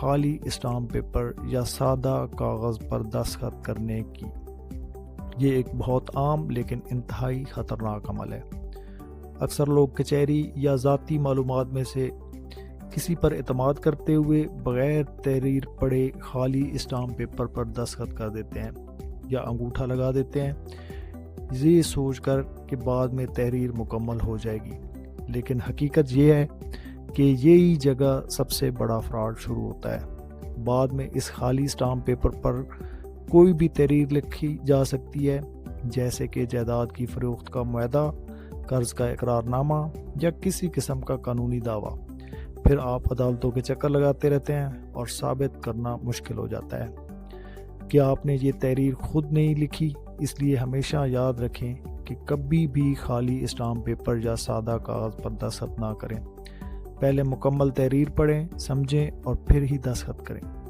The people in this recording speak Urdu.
خالی اسٹامپ پیپر یا سادہ کاغذ پر دستخط کرنے کی۔ یہ ایک بہت عام لیکن انتہائی خطرناک عمل ہے۔ اکثر لوگ کچہری یا ذاتی معلومات میں سے کسی پر اعتماد کرتے ہوئے بغیر تحریر پڑھے خالی اسٹامپ پیپر پر دستخط کر دیتے ہیں یا انگوٹھا لگا دیتے ہیں، یہ سوچ کر کہ بعد میں تحریر مکمل ہو جائے گی۔ لیکن حقیقت یہ ہے کہ یہی جگہ سب سے بڑا فراڈ شروع ہوتا ہے۔ بعد میں اس خالی اسٹامپ پیپر پر کوئی بھی تحریر لکھی جا سکتی ہے، جیسے کہ جائیداد کی فروخت کا معاہدہ، قرض کا اقرار نامہ یا کسی قسم کا قانونی دعویٰ۔ پھر آپ عدالتوں کے چکر لگاتے رہتے ہیں اور ثابت کرنا مشکل ہو جاتا ہے کہ آپ نے یہ تحریر خود نہیں لکھی۔ اس لیے ہمیشہ یاد رکھیں کہ کبھی بھی خالی اسٹامپ پیپر یا سادہ کاغذ پر دستخط نہ کریں۔ پہلے مکمل تحریر پڑھیں، سمجھیں اور پھر ہی دستخط کریں۔